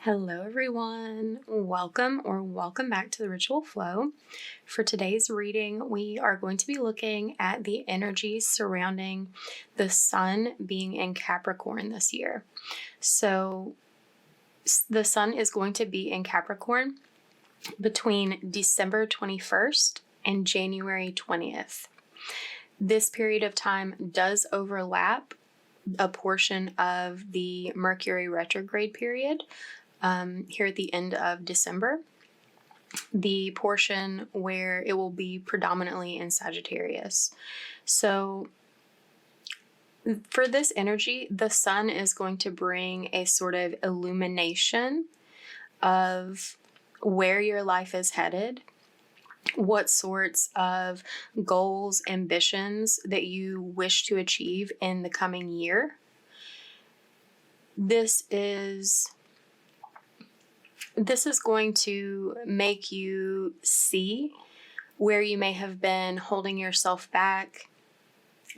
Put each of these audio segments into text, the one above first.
Hello everyone, welcome back to the Ritual Flow. For today's reading, we are going to be looking at the energies surrounding the sun being in Capricorn this year. So the sun is going to be in Capricorn between December 21st and January 20th. This period of time does overlap a portion of the Mercury retrograde period here at the end of December, the portion where it will be predominantly in Sagittarius. So for this energy, the sun is going to bring a sort of illumination of where your life is headed, what sorts of goals, ambitions that you wish to achieve in the coming year. This is going to make you see where you may have been holding yourself back,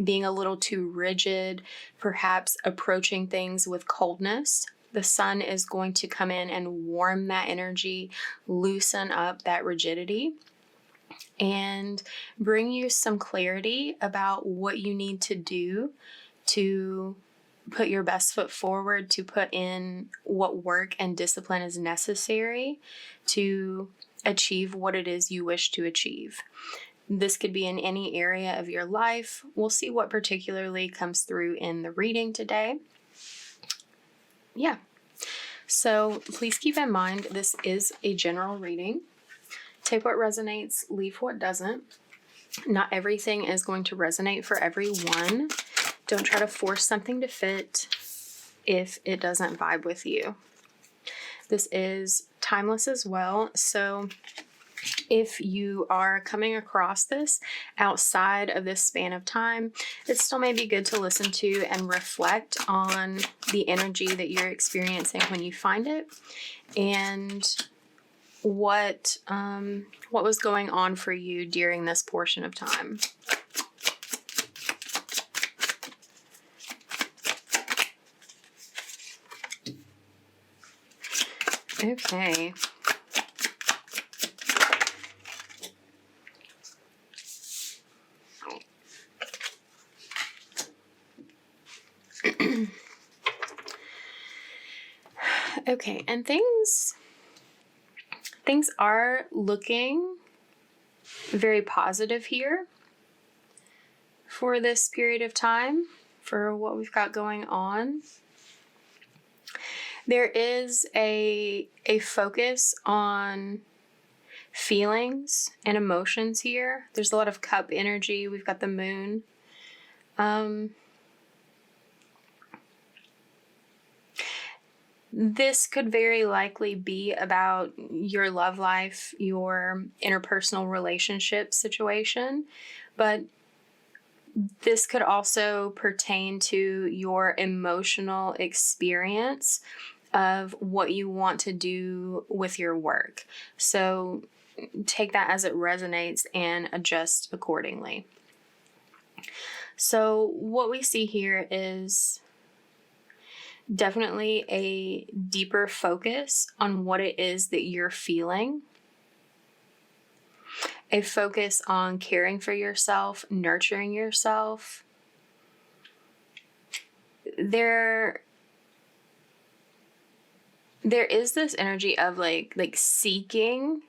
being a little too rigid, perhaps approaching things with coldness. The sun is going to come in and warm that energy, loosen up that rigidity, and bring you some clarity about what you need to do to put your best foot forward, to put in what work and discipline is necessary to achieve what it is you wish to achieve. This could be in any area of your life. We'll see what particularly comes through in the reading today. Yeah. So please keep in mind, this is a general reading. Take what resonates, leave what doesn't. Not everything is going to resonate for everyone. Don't try to force something to fit if it doesn't vibe with you. This is timeless as well. So if you are coming across this outside of this span of time, it still may be good to listen to and reflect on the energy that you're experiencing when you find it, and what was going on for you during this portion of time. Okay. Okay, and things are looking very positive here for this period of time, for what we've got going on. There is a focus on feelings and emotions here. There's a lot of cup energy. We've got the moon. This could very likely be about your love life, your interpersonal relationship situation, but this could also pertain to your emotional experience of what you want to do with your work. So take that as it resonates and adjust accordingly. So what we see here is definitely a deeper focus on what it is that you're feeling. A focus on caring for yourself, nurturing yourself. There is this energy of like seeking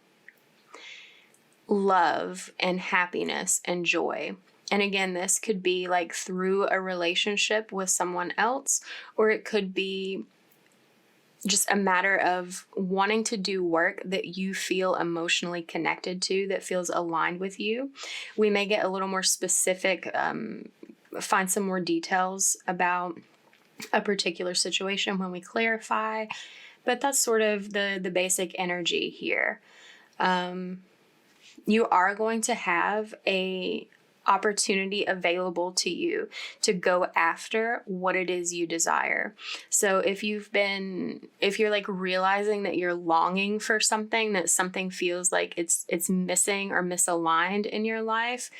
love and happiness and joy. And again, this could be like through a relationship with someone else, or it could be just a matter of wanting to do work that you feel emotionally connected to, that feels aligned with you. We may get a little more specific, find some more details about a particular situation when we clarify, but that's sort of the basic energy here. You are going to have a opportunity available to you to go after what it is you desire. So if you're like realizing that you're longing for something, that something feels like it's missing or misaligned in your life,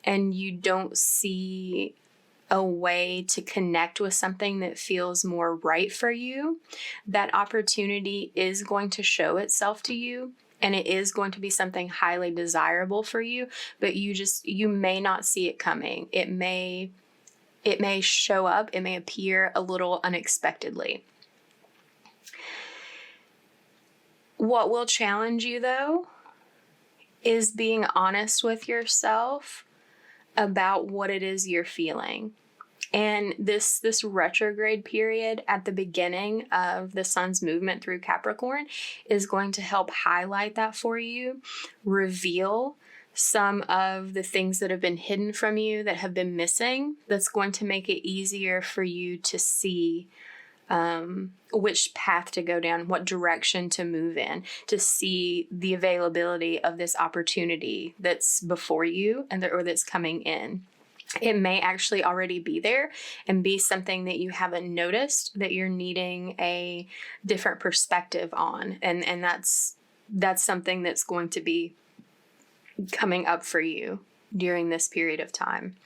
and you don't see a way to connect with something that feels more right for you, that opportunity is going to show itself to you, and it is going to be something highly desirable for you, but you may not see it coming. It may show up, it may appear a little unexpectedly. What will challenge you, though, is being honest with yourself about what it is you're feeling. And this retrograde period at the beginning of the sun's movement through Capricorn is going to help highlight that for you, reveal some of the things that have been hidden from you, that have been missing. That's going to make it easier for you to see which path to go down, what direction to move in, to see the availability of this opportunity that's before you or that's coming in. It may actually already be there and be something that you haven't noticed, that you're needing a different perspective on. And that's something that's going to be coming up for you during this period of time.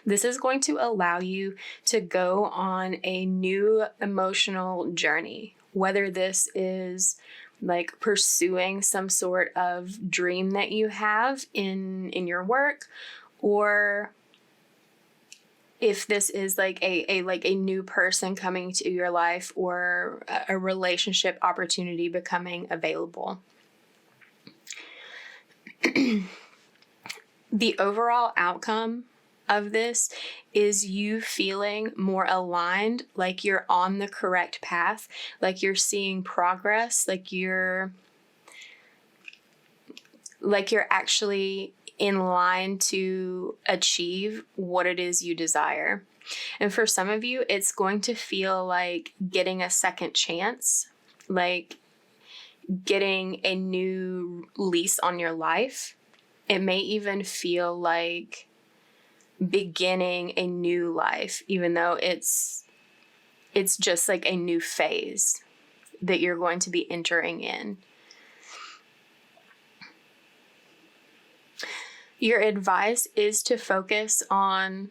This is going to allow you to go on a new emotional journey, whether this is like pursuing some sort of dream that you have in your work, or if this is like a new person coming to your life, or a relationship opportunity becoming available. The overall outcome of this is you feeling more aligned, like you're on the correct path, like you're seeing progress, like you're actually in line to achieve what it is you desire. And for some of you, it's going to feel like getting a second chance, like getting a new lease on your life. It may even feel like beginning a new life, even though it's just like a new phase that you're going to be entering in. Your advice is to focus on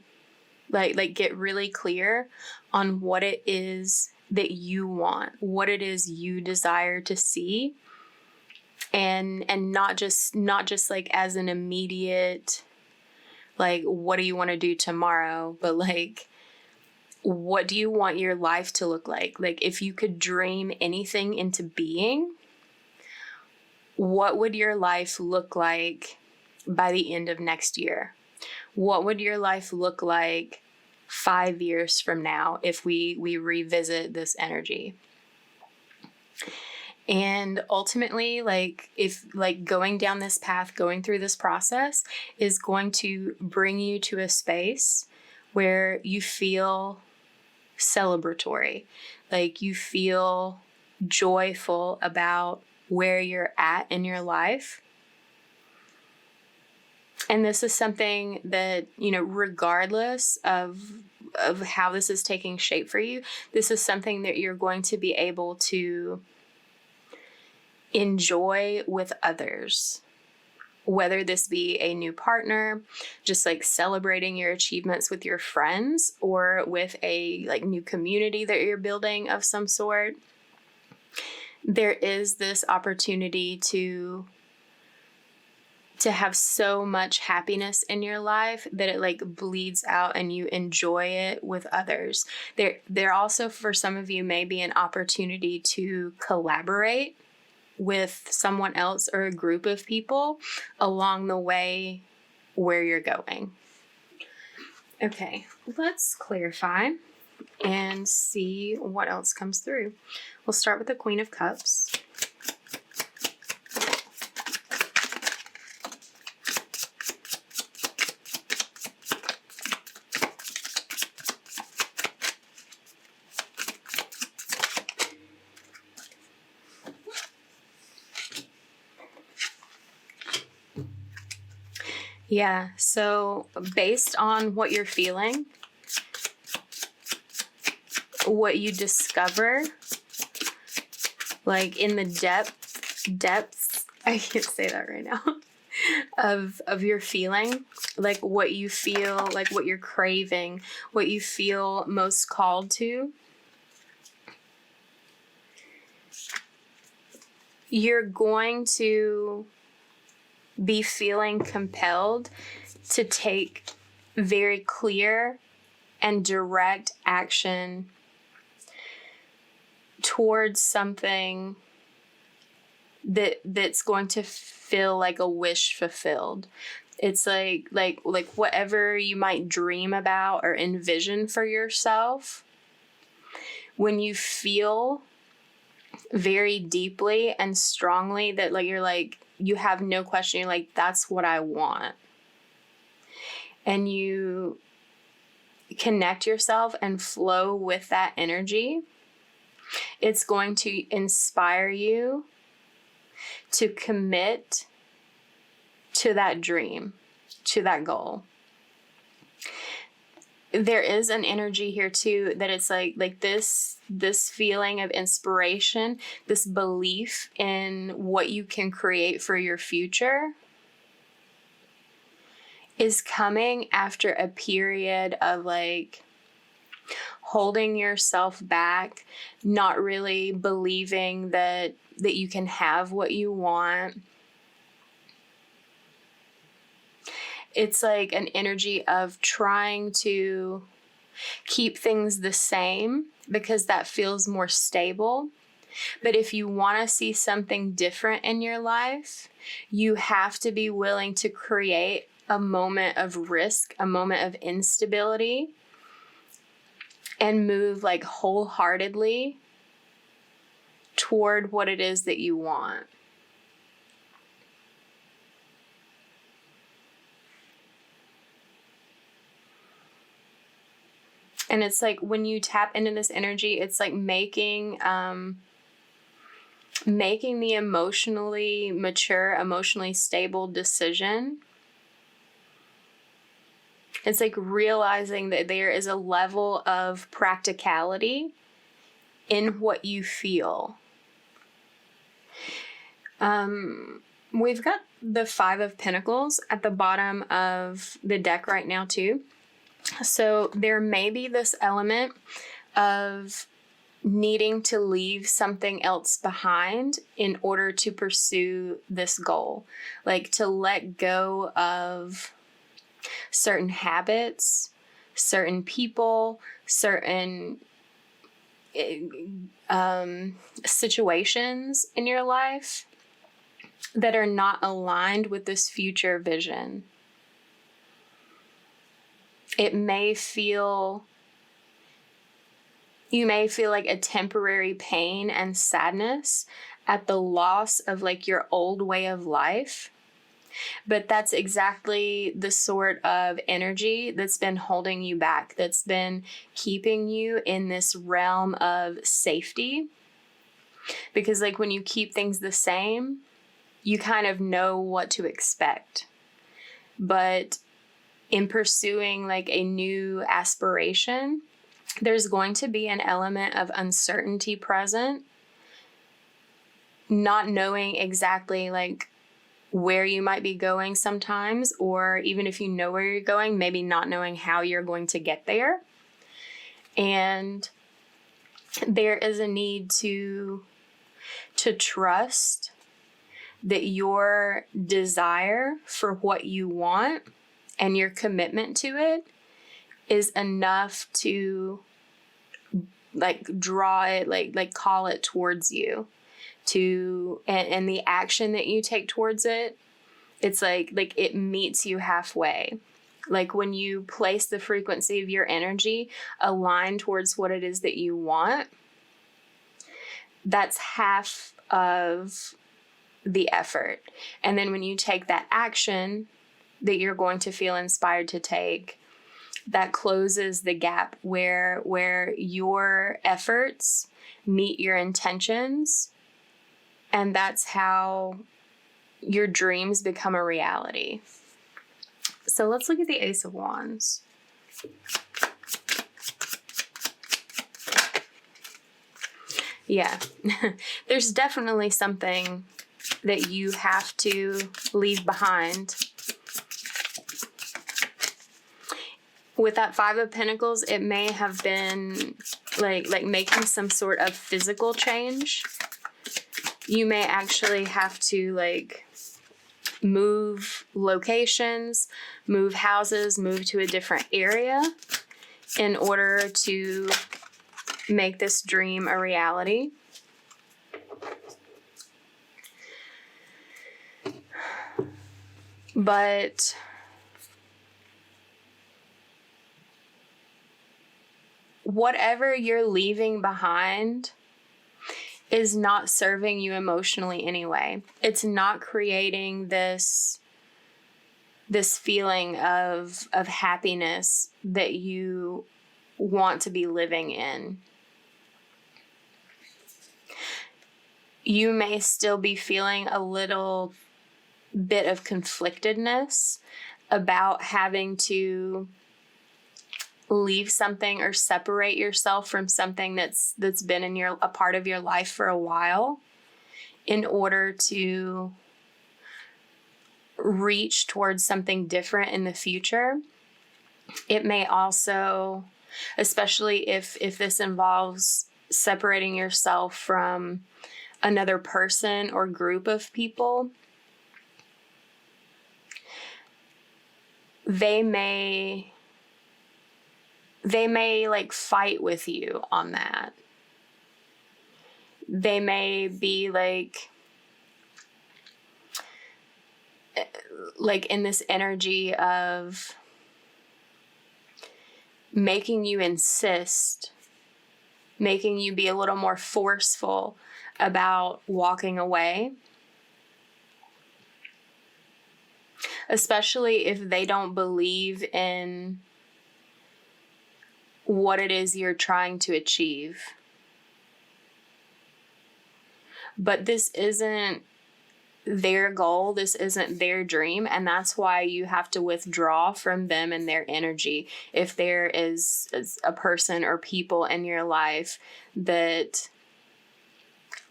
like get really clear on what it is that you want, what it is you desire to see, and not just like as an immediate, like, what do you want to do tomorrow? But like, what do you want your life to look like? Like, if you could dream anything into being, what would your life look like by the end of next year? What would your life look like 5 years from now if we revisit this energy? And ultimately, like, if like going down this path, going through this process is going to bring you to a space where you feel celebratory, like you feel joyful about where you're at in your life. And this is something that, you know, regardless of how this is taking shape for you, this is something that you're going to be able to enjoy with others, whether this be a new partner, just like celebrating your achievements with your friends, or with a like new community that you're building of some sort. There is this opportunity to have so much happiness in your life that it like bleeds out and you enjoy it with others. There also, for some of you, may be an opportunity to collaborate with someone else or a group of people along the way where you're going. Okay, let's clarify and see what else comes through. We'll start with the Queen of Cups. Yeah, so based on what you're feeling, what you discover, like in the depths, I can't say that right now, of your feeling, like what you feel, like what you're craving, what you feel most called to, you're going to be feeling compelled to take very clear and direct action towards something that's going to feel like a wish fulfilled. It's like whatever you might dream about or envision for yourself, when you feel very deeply and strongly that like you're like, you have no question, you're like, that's what I want. And you connect yourself and flow with that energy, it's going to inspire you to commit to that dream, to that goal. There is an energy here too that it's like this feeling of inspiration, this belief in what you can create for your future is coming after a period of like holding yourself back, not really believing that you can have what you want. It's like an energy of trying to keep things the same because that feels more stable. But if you want to see something different in your life, you have to be willing to create a moment of risk, a moment of instability, and move like wholeheartedly toward what it is that you want. And it's like when you tap into this energy, it's like making the emotionally mature, emotionally stable decision. It's like realizing that there is a level of practicality in what you feel. We've got the 5 of Pentacles at the bottom of the deck right now too. So there may be this element of needing to leave something else behind in order to pursue this goal. Like to let go of certain habits, certain people, certain situations in your life that are not aligned with this future vision. You may feel like a temporary pain and sadness at the loss of like your old way of life. But that's exactly the sort of energy that's been holding you back, that's been keeping you in this realm of safety. Because like when you keep things the same, you kind of know what to expect. But in pursuing like a new aspiration, there's going to be an element of uncertainty present, not knowing exactly like where you might be going sometimes, or even if you know where you're going, maybe not knowing how you're going to get there. And there is a need to trust that your desire for what you want and your commitment to it is enough to like draw it, like call it towards you, and the action that you take towards it, it's like it meets you halfway. Like when you place the frequency of your energy aligned towards what it is that you want, that's half of the effort. And then when you take that action that you're going to feel inspired to take, that closes the gap where your efforts meet your intentions. And that's how your dreams become a reality. So let's look at the Ace of Wands. Yeah, there's definitely something that you have to leave behind. With that Five of Pentacles, it may have been like making some sort of physical change. You may actually have to like move locations, move houses, move to a different area in order to make this dream a reality. But whatever you're leaving behind is not serving you emotionally anyway. It's not creating this feeling of happiness that you want to be living in. You may still be feeling a little bit of conflictedness about having to leave something or separate yourself from something that's been in a part of your life for a while in order to reach towards something different in the future. It may also, especially if this involves separating yourself from another person or group of people, they may like fight with you on that. They may be like in this energy of making you insist, making you be a little more forceful about walking away. Especially if they don't believe in what it is you're trying to achieve. But this isn't their goal, this isn't their dream, and that's why you have to withdraw from them and their energy. If there is a person or people in your life that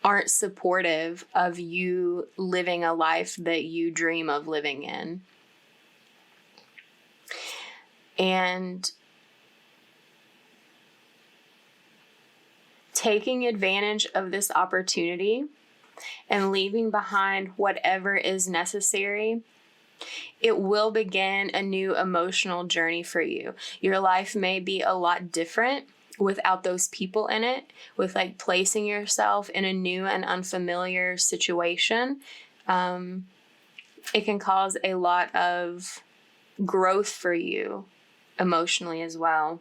aren't supportive of you living a life that you dream of living in. And taking advantage of this opportunity and leaving behind whatever is necessary, it will begin a new emotional journey for you. Your life may be a lot different without those people in it, with like placing yourself in a new and unfamiliar situation. It can cause a lot of growth for you emotionally as well.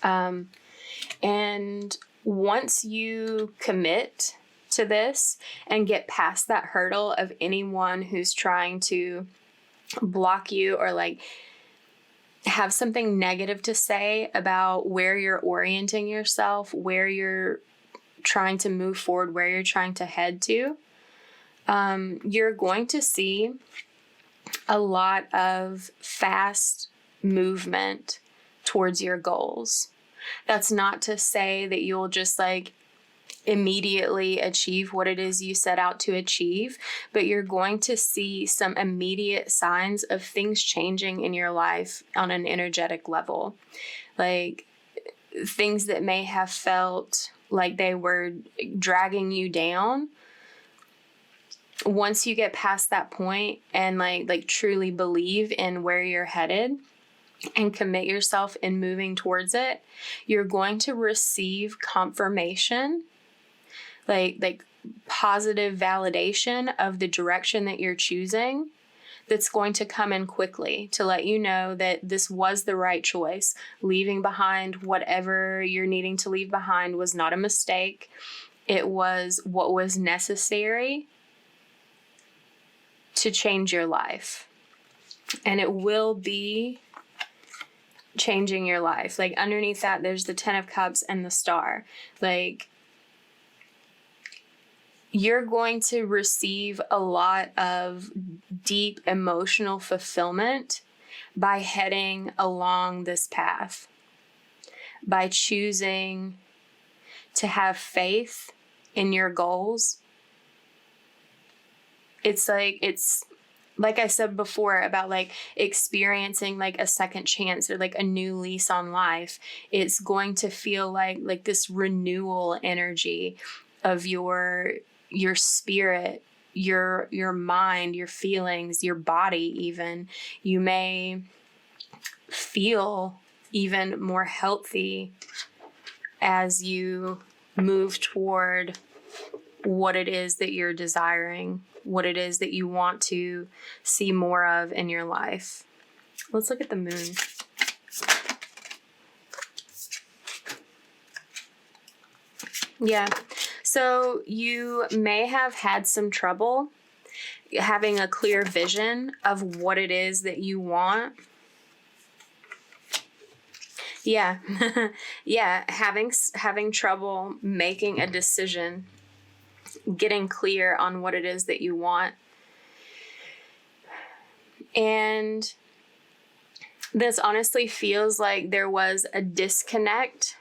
And once you commit to this and get past that hurdle of anyone who's trying to block you or like have something negative to say about where you're orienting yourself, where you're trying to move forward, where you're trying to head to, you're going to see a lot of fast movement towards your goals. That's not to say that you'll just like immediately achieve what it is you set out to achieve, but you're going to see some immediate signs of things changing in your life on an energetic level. Like things that may have felt like they were dragging you down. Once you get past that point and like truly believe in where you're headed and commit yourself in moving towards it, you're going to receive confirmation, like positive validation of the direction that you're choosing, that's going to come in quickly to let you know that this was the right choice. Leaving behind whatever you're needing to leave behind was not a mistake. It was what was necessary to change your life. And it will be changing your life. Like underneath that, there's the 10 of Cups and the Star. Like you're going to receive a lot of deep emotional fulfillment by heading along this path, by choosing to have faith in your goals. It's like I said before about like experiencing like a second chance or like a new lease on life, it's going to feel like this renewal energy of your spirit, your mind, your feelings, your body even. You may feel even more healthy as you move toward what it is that you're desiring, what it is that you want to see more of in your life. Let's look at the moon. Yeah. So you may have had some trouble having a clear vision of what it is that you want. Yeah. Yeah. Having trouble making a decision, getting clear on what it is that you want. And this honestly feels like there was a disconnect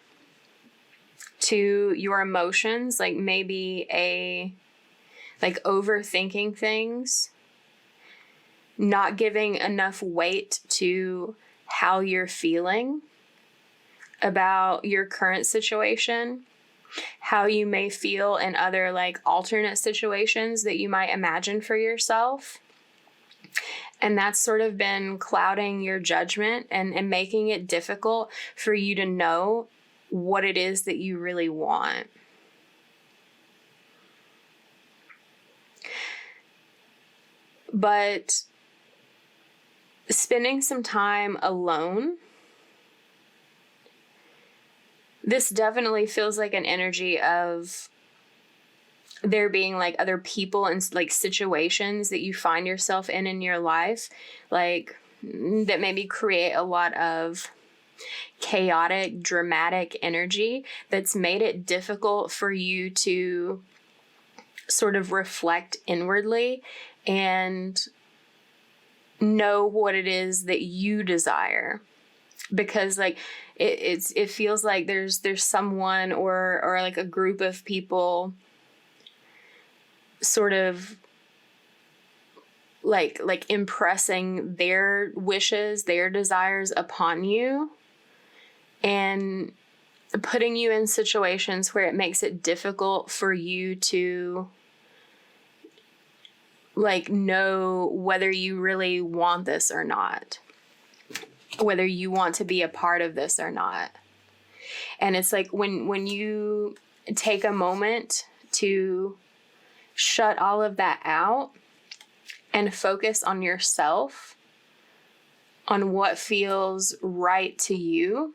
to your emotions, like maybe like overthinking things, not giving enough weight to how you're feeling about your current situation, how you may feel in other like alternate situations that you might imagine for yourself. And that's sort of been clouding your judgment and making it difficult for you to know what it is that you really want. But spending some time alone, this definitely feels like an energy of there being like other people and like situations that you find yourself in your life, like that maybe create a lot of chaotic, dramatic energy that's made it difficult for you to sort of reflect inwardly and know what it is that you desire. Because like it feels like there's someone or like a group of people sort of like impressing their wishes, their desires upon you and putting you in situations where it makes it difficult for you to like know whether you really want this or not, whether you want to be a part of this or not. And it's like when you take a moment to shut all of that out and focus on yourself, on what feels right to you,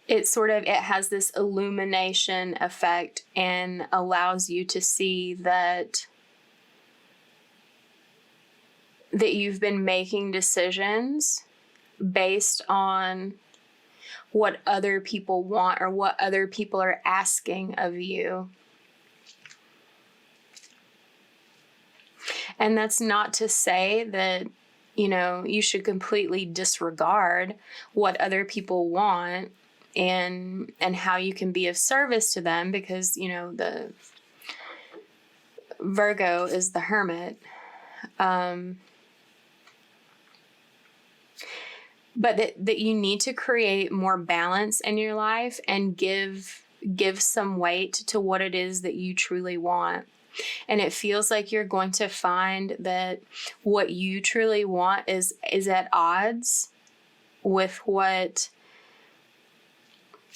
it has this illumination effect and allows you to see that you've been making decisions based on what other people want or what other people are asking of you. And that's not to say that, you should completely disregard what other people want and how you can be of service to them, because, the Virgo is the hermit. But that you need to create more balance in your life and give some weight to what it is that you truly want. And it feels like you're going to find that what you truly want is at odds with what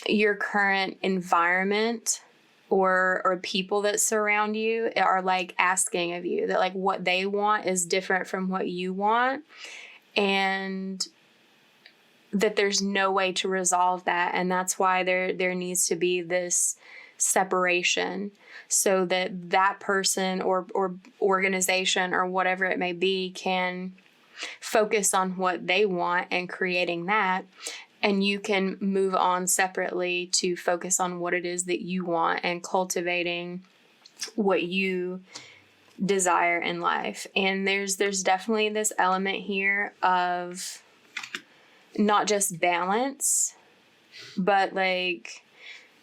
your current environment or people that surround you are like asking of you, that like what they want is different from what you want, and that there's no way to resolve that. And that's why there needs to be this separation, so that person or organization or whatever it may be can focus on what they want and creating that, and you can move on separately to focus on what it is that you want and cultivating what you desire in life. And there's definitely this element here of not just balance, but like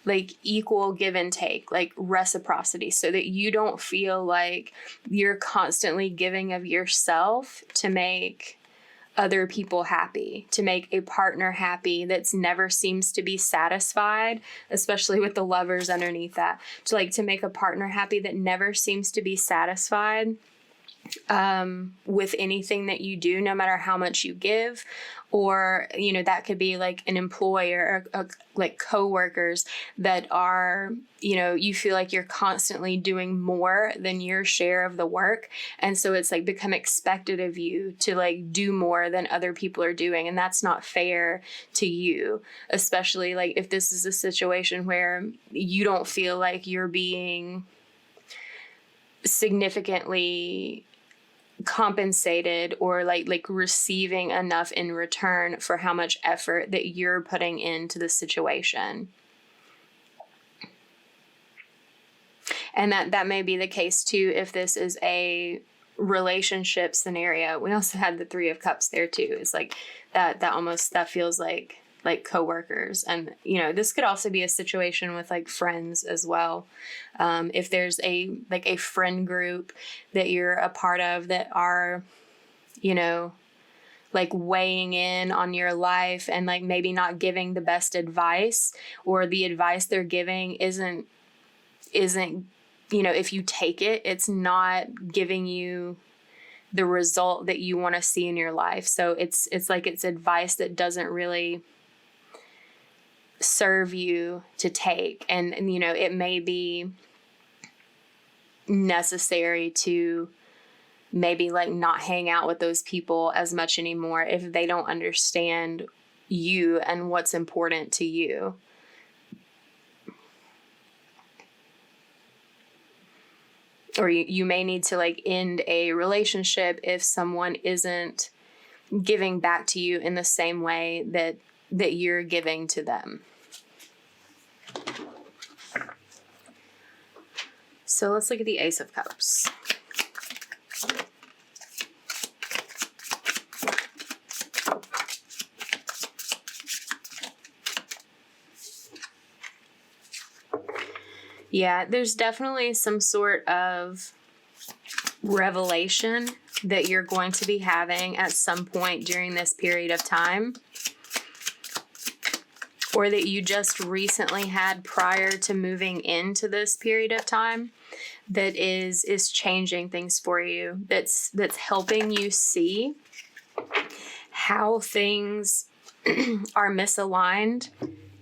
like equal give and take, like reciprocity, so that you don't feel like you're constantly giving of yourself to make other people happy, to make a partner happy that's never seems to be satisfied, especially with the lovers underneath that, to make a partner happy that never seems to be satisfied with anything that you do, no matter how much you give. Or, that could be like an employer or like coworkers that are, you feel like you're constantly doing more than your share of the work. And so it's like become expected of you to like do more than other people are doing. And that's not fair to you, especially like if this is a situation where you don't feel like you're being significantly compensated or like receiving enough in return for how much effort that you're putting into the situation. And that may be the case too if this is a relationship scenario. We also had the Three of Cups there too. It's like that feels like coworkers. And this could also be a situation with like friends as well. If there's a friend group that you're a part of that are like weighing in on your life and like maybe not giving the best advice, or the advice they're giving isn't if you take it, it's not giving you the result that you want to see in your life. So it's like it's advice that doesn't really serve you to take, and it may be necessary to maybe like not hang out with those people as much anymore if they don't understand you and what's important to you. Or you may need to like end a relationship if someone isn't giving back to you in the same way that you're giving to them. So let's look at the Ace of Cups. Yeah, there's definitely some sort of revelation that you're going to be having at some point during this period of time, or that you just recently had prior to moving into this period of time, that is changing things for you, that's helping you see how things are misaligned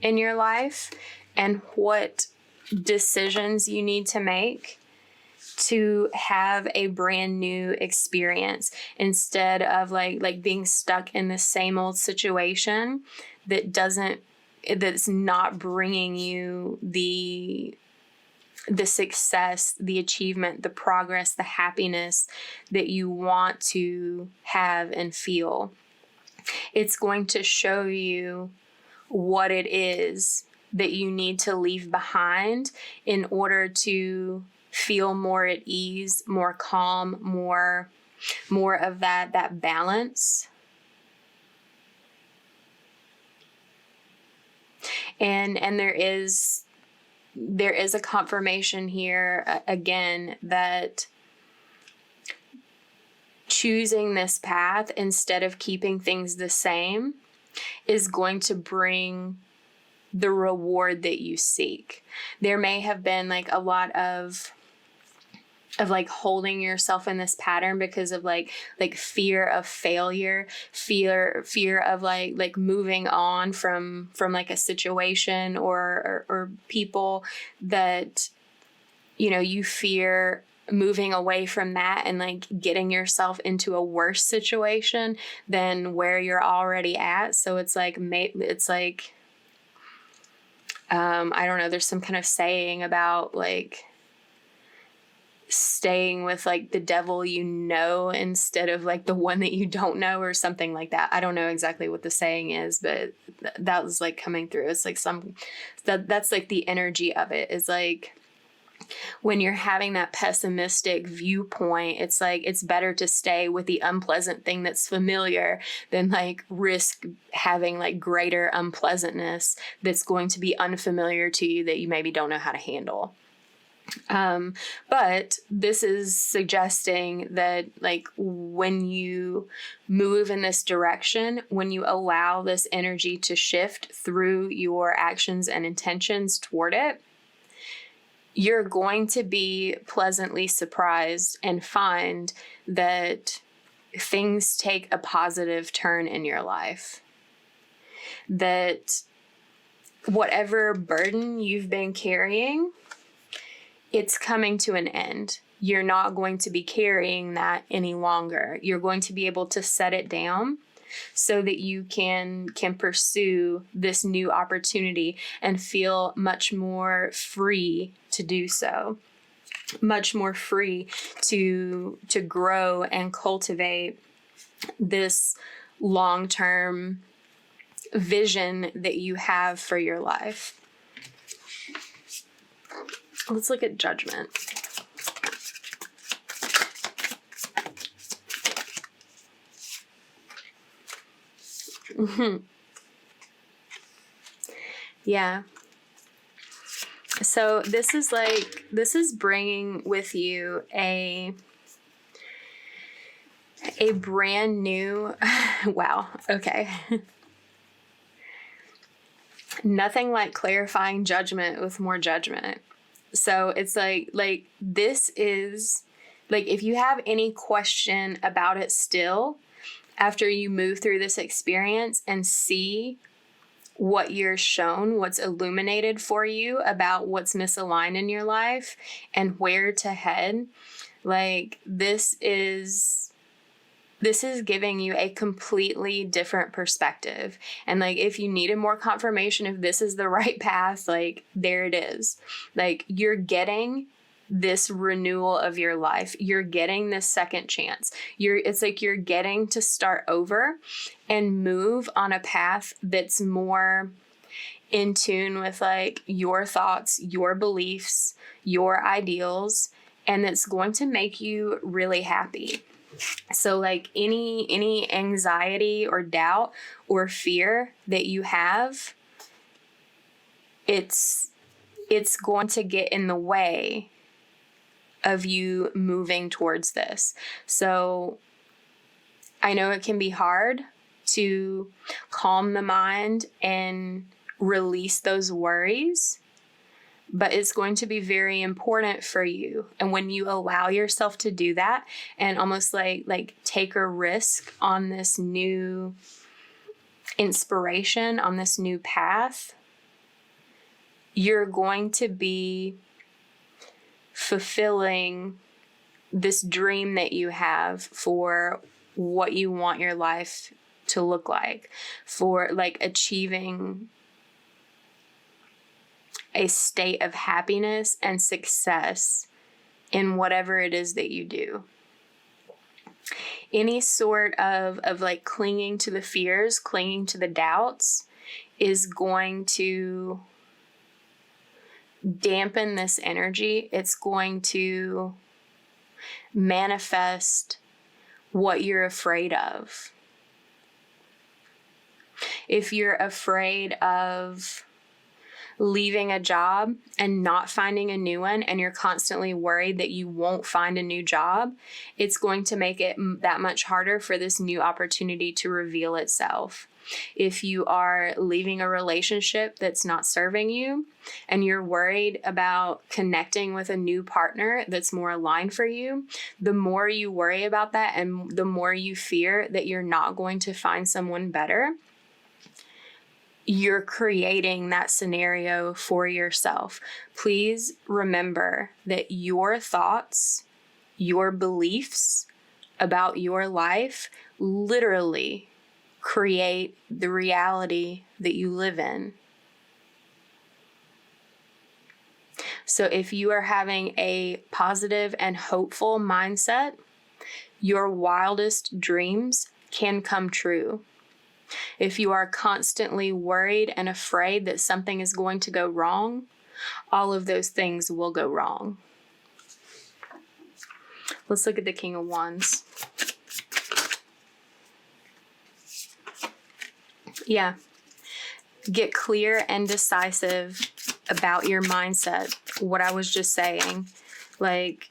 in your life and what decisions you need to make to have a brand new experience, instead of like being stuck in the same old situation that's not bringing you the success, the achievement, the progress, the happiness that you want to have and feel. It's going to show you what it is that you need to leave behind in order to feel more at ease, more calm, more of that balance. And there is a confirmation here again that choosing this path instead of keeping things the same is going to bring the reward that you seek. There may have been like a lot of like holding yourself in this pattern because of like fear of failure, fear of like moving on from like a situation or people that you fear moving away from that and like getting yourself into a worse situation than where you're already at. So it's like I don't know, there's some kind of saying about like staying with like the devil instead of like the one that you don't know, or something like that. I don't know exactly what the saying is, but that was like coming through. It's like that's like the energy of it, is like when you're having that pessimistic viewpoint, it's like it's better to stay with the unpleasant thing that's familiar than like risk having like greater unpleasantness that's going to be unfamiliar to you that you maybe don't know how to handle. But this is suggesting that like when you move in this direction, when you allow this energy to shift through your actions and intentions toward it, you're going to be pleasantly surprised and find that things take a positive turn in your life. That whatever burden you've been carrying, it's coming to an end. You're not going to be carrying that any longer. You're going to be able to set it down so that you can pursue this new opportunity and feel much more free to do so. Much more free to grow and cultivate this long-term vision that you have for your life. Let's look at Judgment. Yeah. So this is bringing with you a brand new, wow, okay. Nothing like clarifying judgment with more judgment. So it's like this is, like if you have any question about it still, after you move through this experience and see what you're shown, what's illuminated for you about what's misaligned in your life and where to head, like this is giving you a completely different perspective. And like, if you needed more confirmation if this is the right path, like there it is. Like you're getting this renewal of your life. You're getting this second chance. It's like you're getting to start over and move on a path that's more in tune with like your thoughts, your beliefs, your ideals, and it's going to make you really happy. So like any anxiety or doubt or fear that you have, it's going to get in the way of you moving towards this. So I know it can be hard to calm the mind and release those worries, but it's going to be very important for you. And when you allow yourself to do that and almost like take a risk on this new inspiration, on this new path, you're going to be fulfilling this dream that you have for what you want your life to look like, for like achieving a state of happiness and success in whatever it is that you do. Any sort of like clinging to the fears, clinging to the doubts is going to dampen this energy. It's going to manifest what you're afraid of. If you're afraid of leaving a job and not finding a new one, and you're constantly worried that you won't find a new job, it's going to make it that much harder for this new opportunity to reveal itself. If you are leaving a relationship that's not serving you and you're worried about connecting with a new partner that's more aligned for you, the more you worry about that and the more you fear that you're not going to find someone better, you're creating that scenario for yourself. Please remember that your thoughts, your beliefs about your life literally create the reality that you live in. So if you are having a positive and hopeful mindset, your wildest dreams can come true. If you are constantly worried and afraid that something is going to go wrong, all of those things will go wrong. Let's look at the King of Wands. Yeah. Get clear and decisive about your mindset. What I was just saying. Like,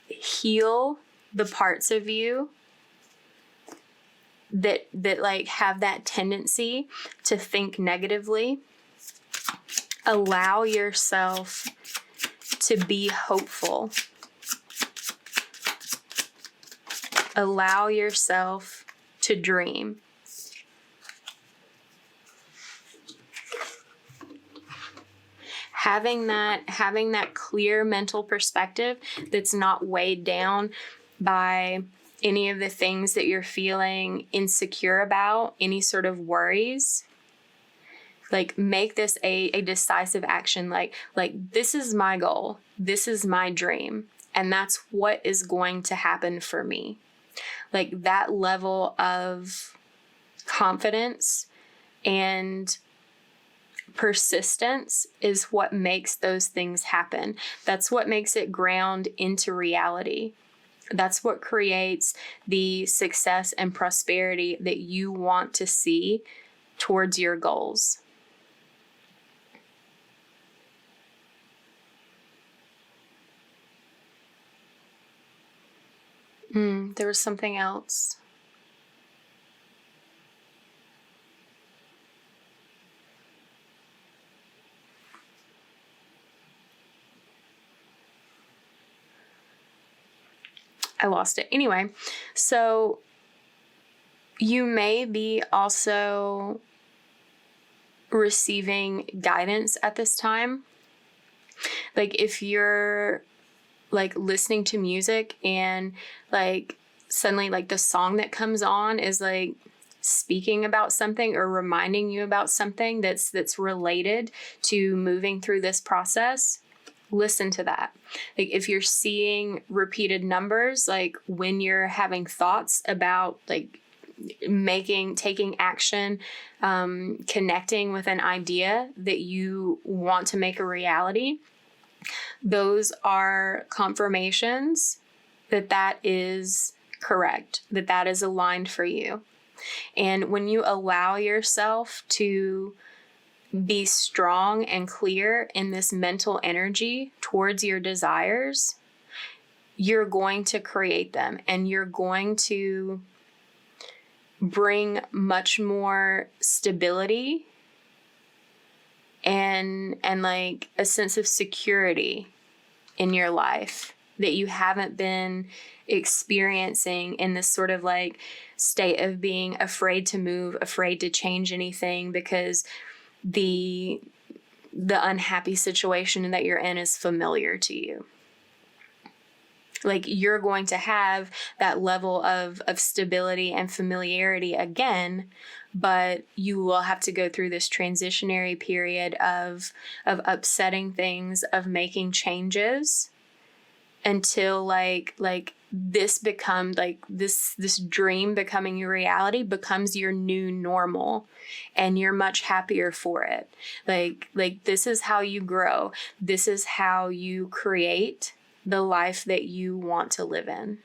heal the parts of you that like have that tendency to think negatively. Allow yourself to be hopeful. Allow yourself to dream. Having that clear mental perspective that's not weighed down by any of the things that you're feeling insecure about, any sort of worries. Like, make this a decisive action. Like this is my goal. This is my dream. And that's what is going to happen for me. Like, that level of confidence and persistence is what makes those things happen. That's what makes it ground into reality. That's what creates the success and prosperity that you want to see towards your goals. There was something else. I lost it. Anyway, so you may be also receiving guidance at this time. Like, if you're like listening to music and like suddenly like the song that comes on is like speaking about something or reminding you about something that's related to moving through this process, listen to that. Like, if you're seeing repeated numbers, like when you're having thoughts about like taking action, connecting with an idea that you want to make a reality, those are confirmations that is correct, that is aligned for you. And when you allow yourself to be strong and clear in this mental energy towards your desires, you're going to create them, and you're going to bring much more stability and like a sense of security in your life that you haven't been experiencing in this sort of like state of being afraid to move, afraid to change anything because the unhappy situation that you're in is familiar to you. Like, you're going to have that level of stability and familiarity again, but you will have to go through this transitionary period of upsetting things, of making changes until like this becomes like this dream becoming your reality becomes your new normal, and you're much happier for it. Like this is how you grow. This is how you create the life that you want to live in.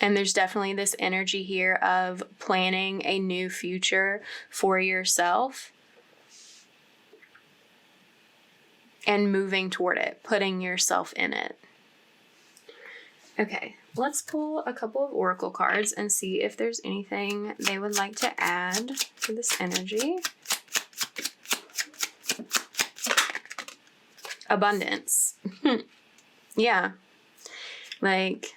And there's definitely this energy here of planning a new future for yourself and moving toward it, putting yourself in it. Okay, let's pull a couple of oracle cards and see if there's anything they would like to add to this energy. Abundance. Yeah. Like,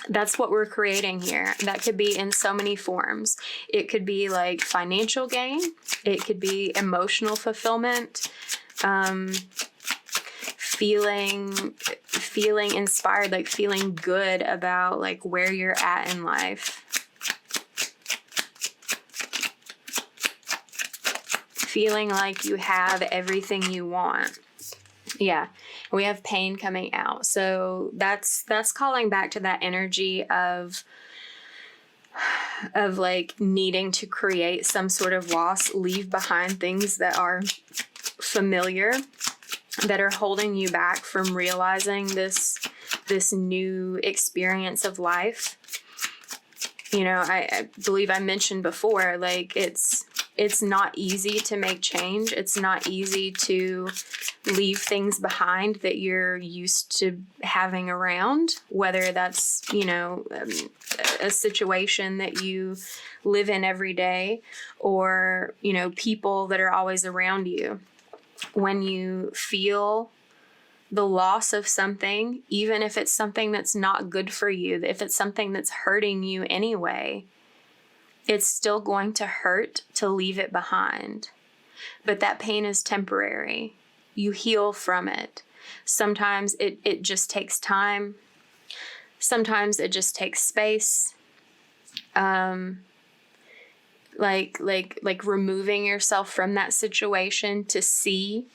that's what we're creating here. That could be in so many forms. It could be like financial gain. It could be emotional fulfillment. Feeling inspired, like feeling good about like where you're at in life. Feeling like you have everything you want. Yeah, we have pain coming out. So that's calling back to that energy of like needing to create some sort of loss, leave behind things that are familiar, that are holding you back from realizing this new experience of life. You know, I believe I mentioned before, like it's not easy to make change. It's not easy to leave things behind that you're used to having around, whether that's, you know, a situation that you live in every day, or, you know, people that are always around you. When you feel the loss of something, even if it's something that's not good for you, if it's something that's hurting you anyway, it's still going to hurt to leave it behind. But that pain is temporary. You heal from it. Sometimes it just takes time. Sometimes it just takes space. Like removing yourself from that situation to see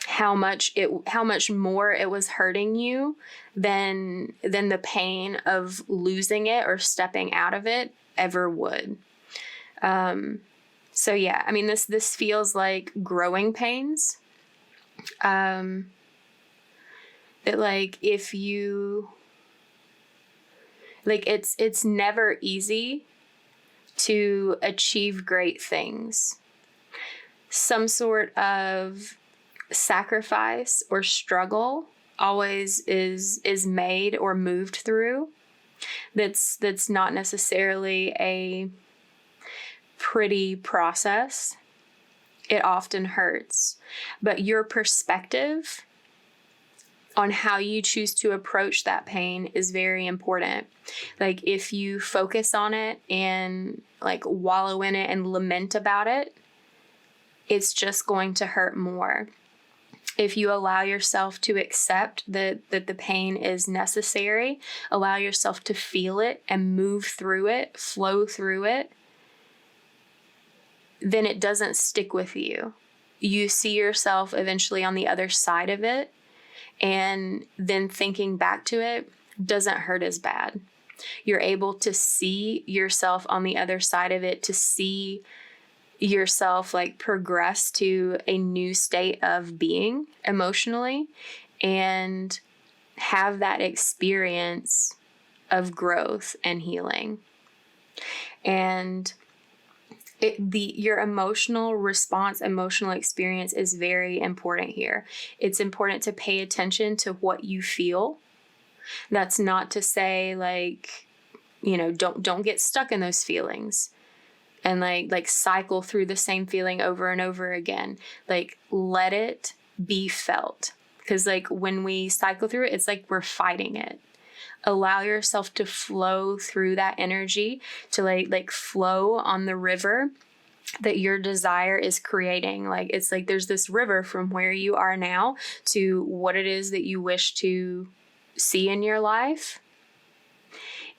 how much more it was hurting you than the pain of losing it or stepping out of it ever would. So yeah, I mean, this feels like growing pains. That like, if you, like, it's never easy to achieve great things. Some sort of sacrifice or struggle always is made or moved through. That's not necessarily a pretty process. It often hurts, but your perspective on how you choose to approach that pain is very important. Like, if you focus on it and like wallow in it and lament about it, it's just going to hurt more. If you allow yourself to accept that the pain is necessary, allow yourself to feel it and move through it, flow through it, then it doesn't stick with you. You see yourself eventually on the other side of it, and then thinking back to it doesn't hurt as bad. You're able to see yourself on the other side of it, to see yourself like progress to a new state of being emotionally, and have that experience of growth and healing. And your emotional response, emotional experience is very important here. It's important to pay attention to what you feel. That's not to say like, you know, don't get stuck in those feelings and like cycle through the same feeling over and over again. Like, let it be felt. Because like when we cycle through it, it's like we're fighting it. Allow yourself to flow through that energy, to like flow on the river that your desire is creating. Like, it's like there's this river from where you are now to what it is that you wish to see in your life.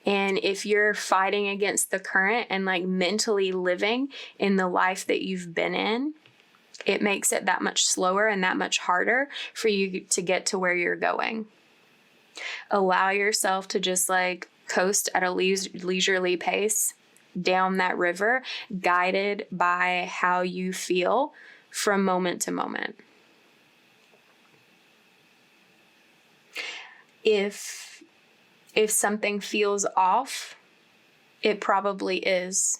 And if you're fighting against the current and like mentally living in the life that you've been in, it makes it that much slower and that much harder for you to get to where you're going. Allow yourself to just like coast at a leisurely pace down that river, guided by how you feel from moment to moment. If something feels off, it probably is.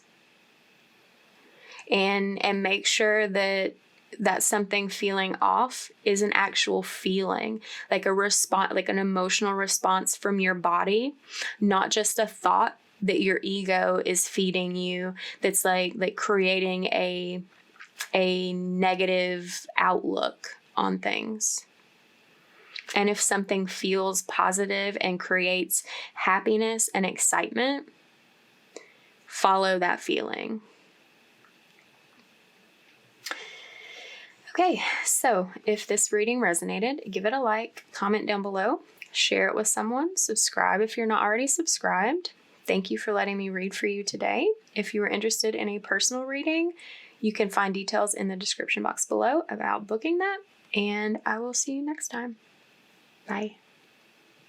And make sure that something feeling off is an actual feeling, like a response, like an emotional response from your body, not just a thought that your ego is feeding you that's like creating a negative outlook on things. And if something feels positive and creates happiness and excitement, follow that feeling. Okay, so if this reading resonated, give it a like, comment down below, share it with someone, subscribe if you're not already subscribed. Thank you for letting me read for you today. If you are interested in a personal reading, you can find details in the description box below about booking that, and I will see you next time. Bye.